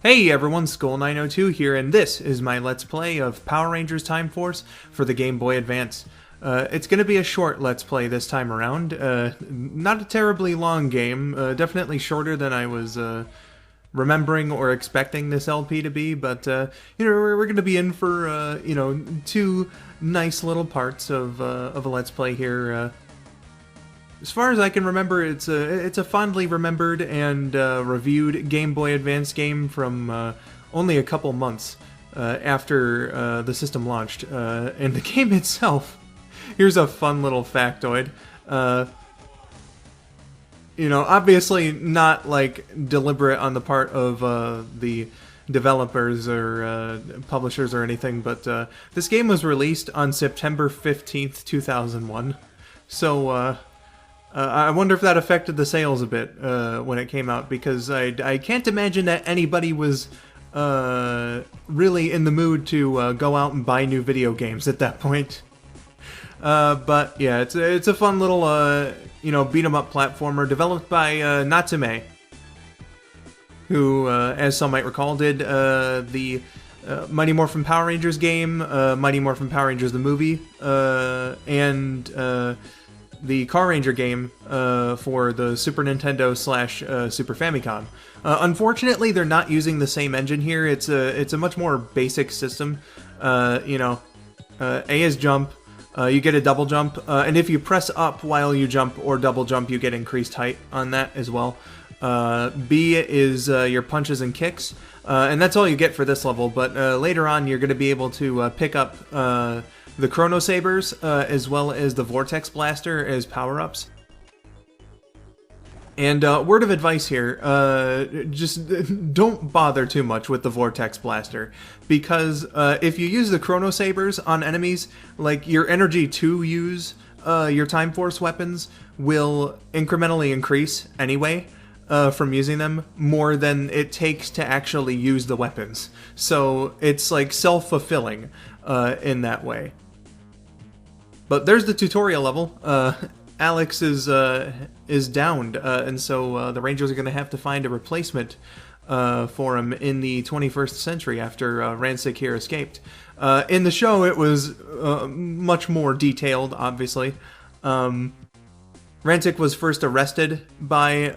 Hey everyone, Skull902 here, and this is my Let's Play of Power Rangers Time Force for the Game Boy Advance. It's going to be a short Let's Play this time around. Not a terribly long game, definitely shorter than I was remembering or expecting this LP to be, but we're going to be in for two nice little parts of a Let's Play here. As far as I can remember, it's a fondly remembered and reviewed Game Boy Advance game from only a couple months after the system launched. And the game itself, here's a fun little factoid. Obviously not like deliberate on the part of the developers or publishers or anything, but this game was released on September 15th, 2001. So, I wonder if that affected the sales a bit when it came out, because I can't imagine that anybody was really in the mood to go out and buy new video games at that point. But yeah, it's a fun little beat 'em up platformer developed by Natsume, who, as some might recall, did the Mighty Morphin Power Rangers game, Mighty Morphin Power Rangers the movie, and the Car Ranger game for the Super Nintendo / Super Famicom. Unfortunately, they're not using the same engine here. It's a much more basic system. A is jump. You get a double jump, and if you press up while you jump or double jump, you get increased height on that as well. B is your punches and kicks, and that's all you get for this level. But later on, you're going to be able to pick up the Chrono Sabers, as well as the Vortex Blaster as power-ups. And word of advice here, just don't bother too much with the Vortex Blaster, because if you use the Chrono Sabers on enemies, like, your energy to use your Time Force weapons will incrementally increase anyway from using them, more than it takes to actually use the weapons. So it's like self-fulfilling in that way. But there's the tutorial level. Alex is downed, and so the Rangers are going to have to find a replacement for him in the 21st century after Ransik here escaped. In the show, it was much more detailed, obviously. Ransik was first arrested by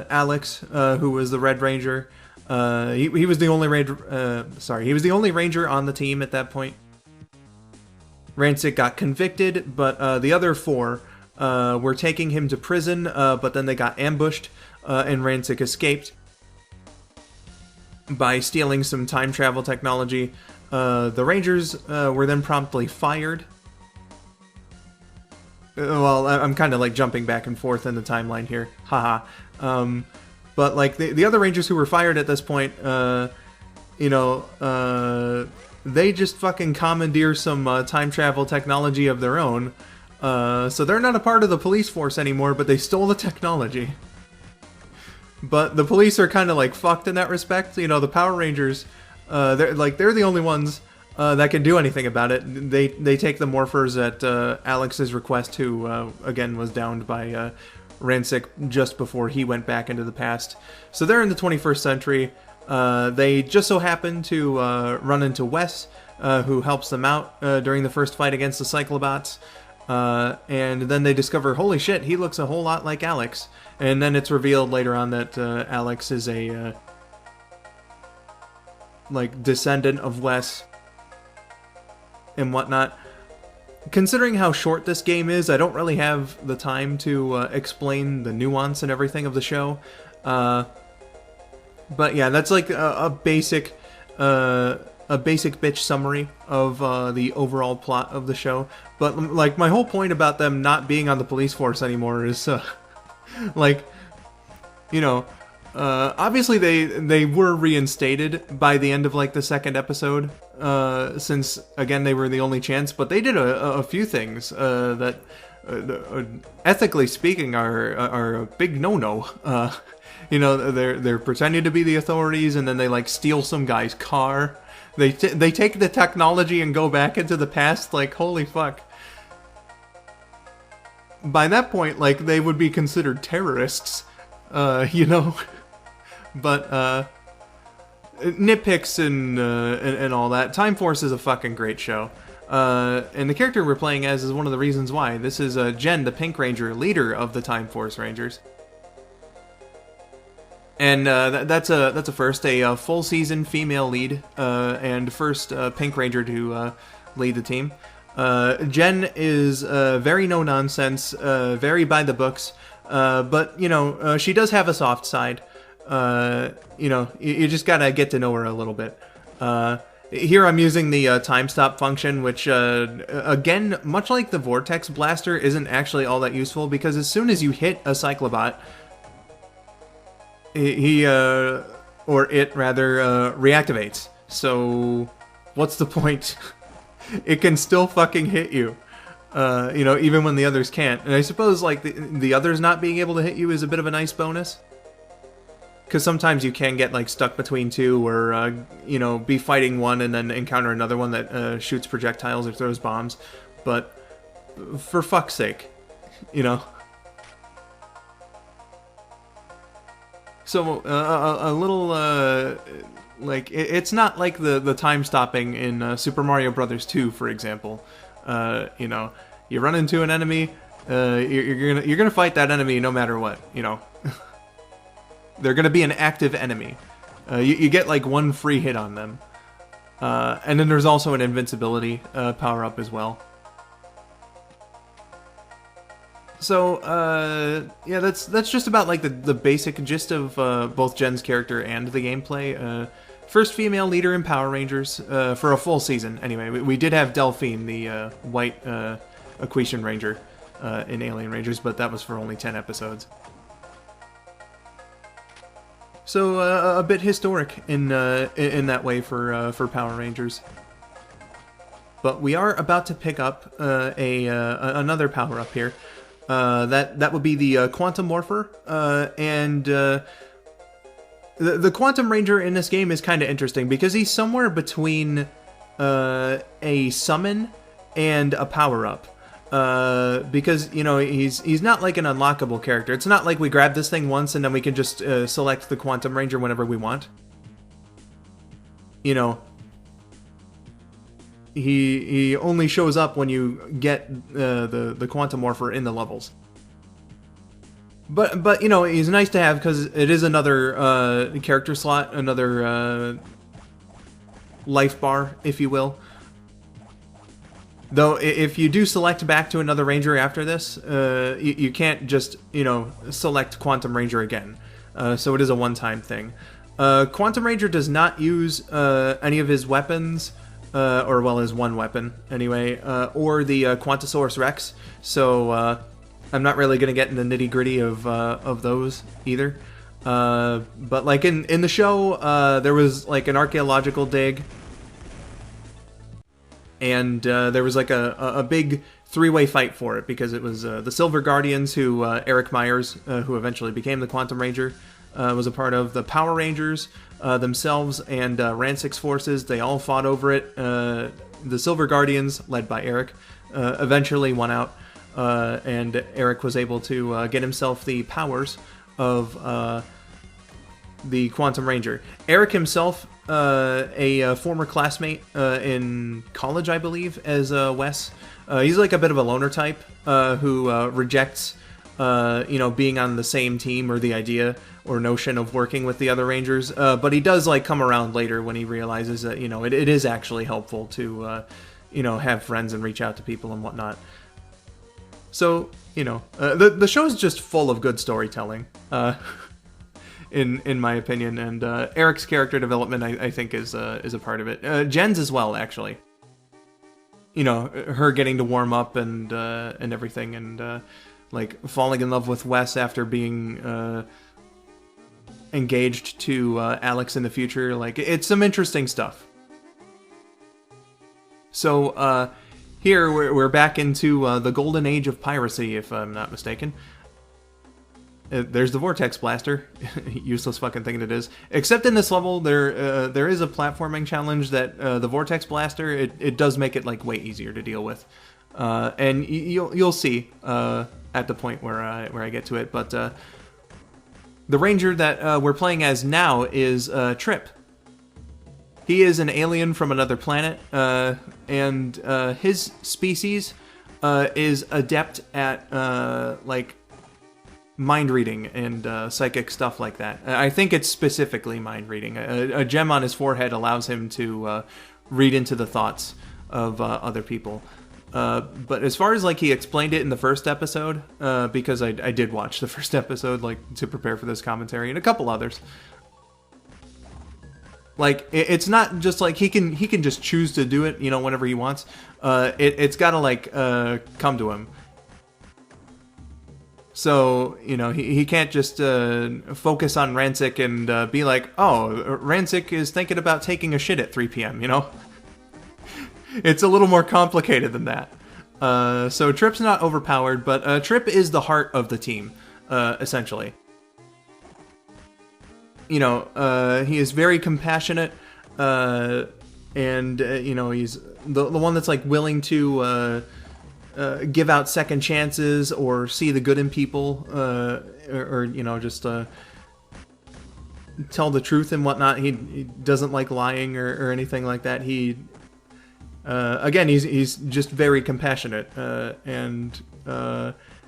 Alex, who was the Red Ranger. He was the only Ranger. He was the only Ranger on the team at that point. Ransik got convicted, but the other four were taking him to prison, but then they got ambushed, and Ransik escaped by stealing some time travel technology. The Rangers were then promptly fired. Well, I'm kind of like jumping back and forth in the timeline here, haha. But like the other Rangers who were fired at this point, they just fucking commandeer some time travel technology of their own. So they're not a part of the police force anymore, but they stole the technology. But the police are kind of like fucked in that respect. The Power Rangers, they're the only ones that can do anything about it. They take the Morphers at Alex's request, who again was downed by Ransik just before he went back into the past. So they're in the 21st century. They just so happen to run into Wes, who helps them out during the first fight against the Cyclobots. And then they discover, holy shit, he looks a whole lot like Alex. And then it's revealed later on that Alex is a descendant of Wes and whatnot. Considering how short this game is, I don't really have the time to explain the nuance and everything of the show. But yeah, that's like a basic bitch summary of the overall plot of the show. But like, my whole point about them not being on the police force anymore is obviously they were reinstated by the end of like the second episode, since again they were the only chance. But they did a few things that ethically speaking are a big no-no. They're pretending to be the authorities, and then they like steal some guy's car. They take the technology and go back into the past. Like, holy fuck. By that point, like, they would be considered terrorists, But nitpicks and all that, Time Force is a fucking great show. And the character we're playing as is one of the reasons why. This is Jen, the Pink Ranger, leader of the Time Force Rangers. And that's a first, a full season female lead, and first Pink Ranger to lead the team. Jen is very no nonsense, very by the books, but she does have a soft side. You just gotta get to know her a little bit. Here I'm using the time stop function, which, again, much like the Vortex Blaster, isn't actually all that useful, because as soon as you hit a Cyclobot, he reactivates. So, what's the point? It can still fucking hit you, even when the others can't. And I suppose, like, the others not being able to hit you is a bit of a nice bonus. Because sometimes you can get, like, stuck between two, or, be fighting one and then encounter another one that shoots projectiles or throws bombs. But, for fuck's sake, So, a little, it's not like the time stopping in Super Mario Bros. 2, for example. You run into an enemy, you're gonna fight that enemy no matter what, They're going to be an active enemy. You get like one free hit on them. And then there's also an invincibility power-up as well. So, that's just about like the basic gist of both Jen's character and the gameplay. First female leader in Power Rangers for a full season. Anyway, we did have Delphine, the white Equation Ranger in Alien Rangers, but that was for only 10 episodes. So a bit historic in that way for Power Rangers. But we are about to pick up another power up here. That would be the Quantum Morpher, and the Quantum Ranger in this game is kind of interesting because he's somewhere between a summon and a power up. Because he's not like an unlockable character. It's not like we grab this thing once and then we can just select the Quantum Ranger whenever we want. He only shows up when you get the Quantum Morpher in the levels. But he's nice to have because it is another character slot, another life bar, if you will. Though, if you do select back to another Ranger after this, you can't just, select Quantum Ranger again. So it is a one-time thing. Quantum Ranger does not use any of his weapons, his one weapon, anyway, or the Quantosaurus Rex, so I'm not really going to get in the nitty-gritty of those either. But, like, in the show, there was, like, an archaeological dig, and there was like a big three-way fight for it because it was the Silver Guardians, who Eric Myers, who eventually became the Quantum Ranger, was a part of. The Power Rangers themselves and Ransik's forces, they all fought over it. The Silver Guardians, led by Eric, eventually won out, and Eric was able to get himself the powers of the Quantum Ranger. Eric himself, a former classmate in college, I believe, as Wes. He's like a bit of a loner type who rejects, being on the same team or the idea or notion of working with the other Rangers. But he does like come around later when he realizes that it is actually helpful to have friends and reach out to people and whatnot. So the show is just full of good storytelling. In my opinion, and Eric's character development, I think, is a part of it. Jen's as well, actually. Her getting to warm up and everything, and like falling in love with Wes after being engaged to Alex in the future. Like, it's some interesting stuff. So here we're back into the golden age of piracy, if I'm not mistaken. There's the Vortex Blaster. Useless fucking thing it is. Except in this level, there is a platforming challenge that the Vortex Blaster, it does make it like way easier to deal with. And you'll see at the point where I get to it. But the Ranger that we're playing as now is Trip. he is an alien from another planet, and his species is adept at like mind reading and psychic stuff like that. I think it's specifically mind reading. A gem on his forehead allows him to read into the thoughts of other people. But as far as like he explained it in the first episode, because I did watch the first episode like to prepare for this commentary, and a couple others. Like it's not just like he can just choose to do it, you know, whenever he wants. It's got to like come to him. So, you know, he can't just focus on Ransik and be like, oh, Ransik is thinking about taking a shit at 3 p.m., you know? It's a little more complicated than that. So Trip's not overpowered, but Trip is the heart of the team, essentially. You know, he is very compassionate, and, you know, he's the one that's, like, willing to give out second chances or see the good in people, or you know, just tell the truth and whatnot. He doesn't like lying or anything like that. He... again, he's just very compassionate and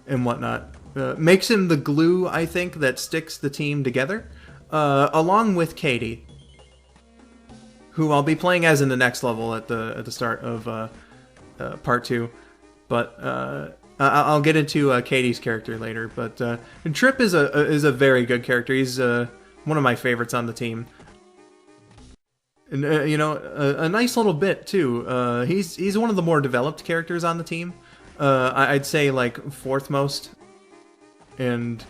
whatnot. Makes him the glue, I think, that sticks the team together, along with Katie, who I'll be playing as in the next level at the start of part 2. But I'll get into Katie's character later. But Trip is a very good character. He's one of my favorites on the team. And, you know, a nice little bit, too. He's one of the more developed characters on the team. I'd say, like, 4th most. And,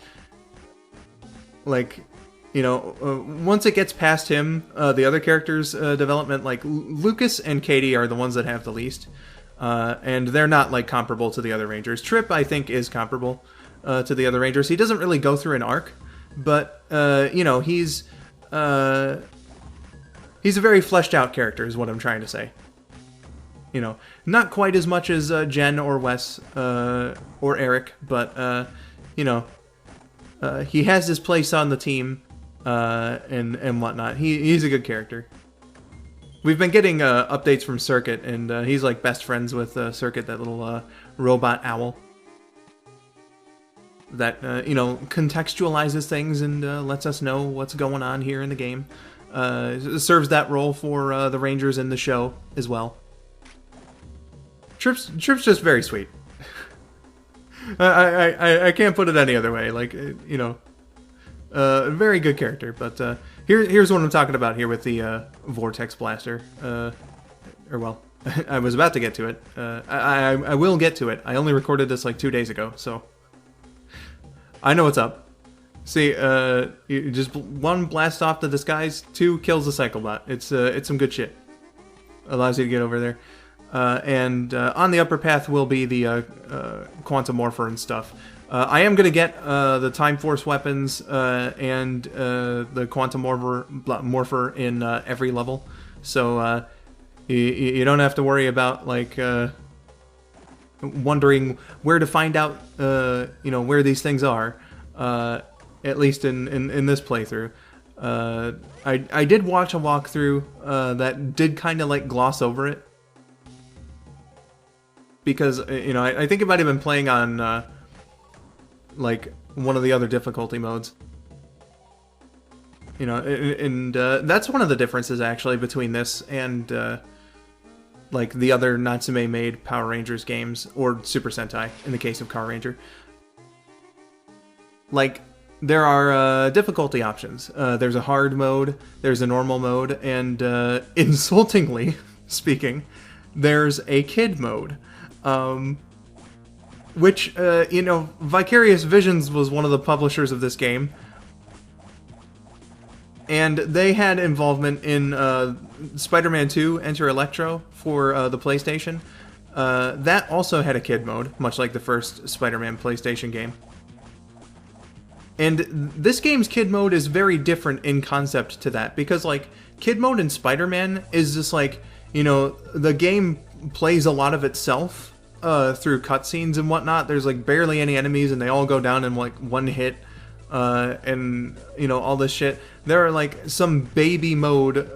like, you know, once it gets past him, the other characters' development, like, Lucas and Katie are the ones that have the least. And they're not, like, comparable to the other Rangers. Trip, I think, is comparable to the other Rangers. He doesn't really go through an arc. But, you know, he's a very fleshed out character, is what I'm trying to say. You know, not quite as much as Jen or Wes or Eric, but, you know, he has his place on the team and whatnot. He's a good character. We've been getting updates from Circuit, and he's like best friends with Circuit, that little robot owl that, you know, contextualizes things and lets us know what's going on here in the game. Serves that role for the Rangers in the show as well. Trip's just very sweet. I can't put it any other way. Like, you know, very good character. But here's what I'm talking about here with the Vortex Blaster. Or well, I was about to get to it. I will get to it. I only recorded this like 2 days ago, so I know what's up. See, just 1 blast off to the skies, 2 kills the Cyclobot. It's some good shit. Allows you to get over there. And on the upper path will be the Chrono Morpher and stuff. I am going to get the Time Force weapons and the Chrono Morpher in every level. So you don't have to worry about, like, wondering where to find out, you know, where these things are. At least in this playthrough. I did watch a walkthrough that did kind of like gloss over it. Because, you know, I think it might have been playing on like one of the other difficulty modes. You know, and that's one of the differences actually between this and like the other Natsume made Power Rangers games, or Super Sentai in the case of Car Ranger. Like, there are difficulty options. There's a hard mode, there's a normal mode, and insultingly speaking, there's a kid mode. Which, you know, Vicarious Visions was one of the publishers of this game. And they had involvement in Spider-Man 2 Enter Electro for the PlayStation. That also had a kid mode, much like the first Spider-Man PlayStation game. And this game's kid mode is very different in concept to that, because, like, kid mode in Spider-Man is just like, you know, the game plays a lot of itself through cutscenes and whatnot. There's, like, barely any enemies, and they all go down in, like, one hit. and all this shit. There are like some baby mode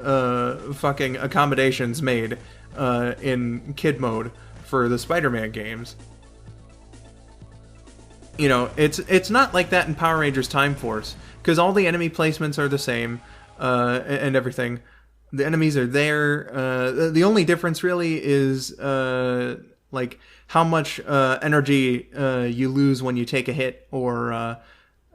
fucking accommodations made in kid mode for the Spider-Man games. It's not like that in Power Rangers Time Force, because all the enemy placements are the same, and everything. The enemies are there. The only difference really is like how much energy you lose when you take a hit, or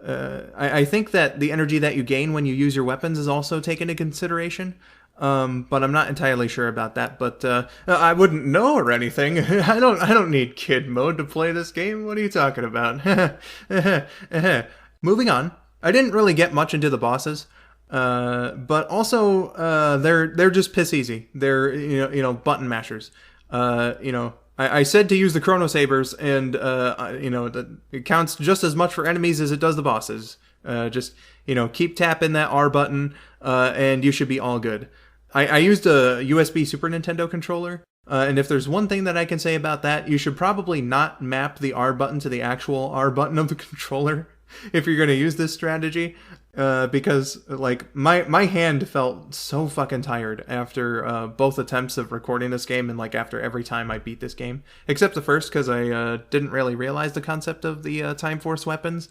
I think that the energy that you gain when you use your weapons is also taken into consideration. But I'm not entirely sure about that. But I wouldn't know or anything. I don't need kid mode to play this game. What are you talking about? Moving on. I didn't really get much into the bosses, but also they're just piss easy. They're button mashers. I said to use the Chrono Sabers, and it counts just as much for enemies as it does the bosses. Just keep tapping that R button, and you should be all good. I used a USB Super Nintendo controller, and if there's one thing that I can say about that, you should probably not map the R button to the actual R button of the controller if you're going to use this strategy, because like my hand felt so fucking tired after both attempts of recording this game, and like after every time I beat this game, except the first, because I didn't really realize the concept of the Time Force weapons,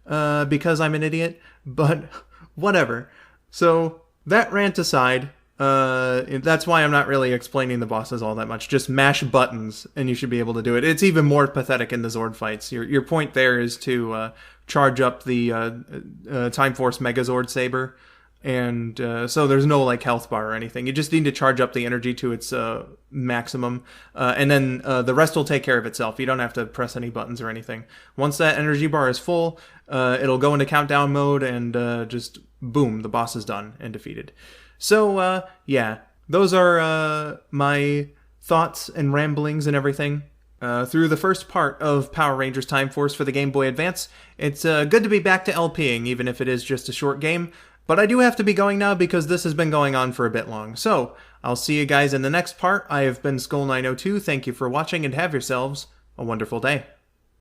because I'm an idiot. But whatever. So that rant aside, that's why I'm not really explaining the bosses all that much. Just mash buttons and you should be able to do it. It's even more pathetic in the Zord fights. Your point there is to charge up the Time Force Megazord Saber, and so there's no like health bar or anything. You just need to charge up the energy to its maximum, and then the rest will take care of itself. You don't have to press any buttons or anything. Once that energy bar is full, it'll go into countdown mode, and just boom, the boss is done and defeated. So yeah, those are my thoughts and ramblings and everything through the first part of Power Rangers Time Force for the Game Boy Advance. It's good to be back to LPing, even if it is just a short game. But I do have to be going now because this has been going on for a bit long. So I'll see you guys in the next part. I have been Skull902. Thank you for watching, and have yourselves a wonderful day.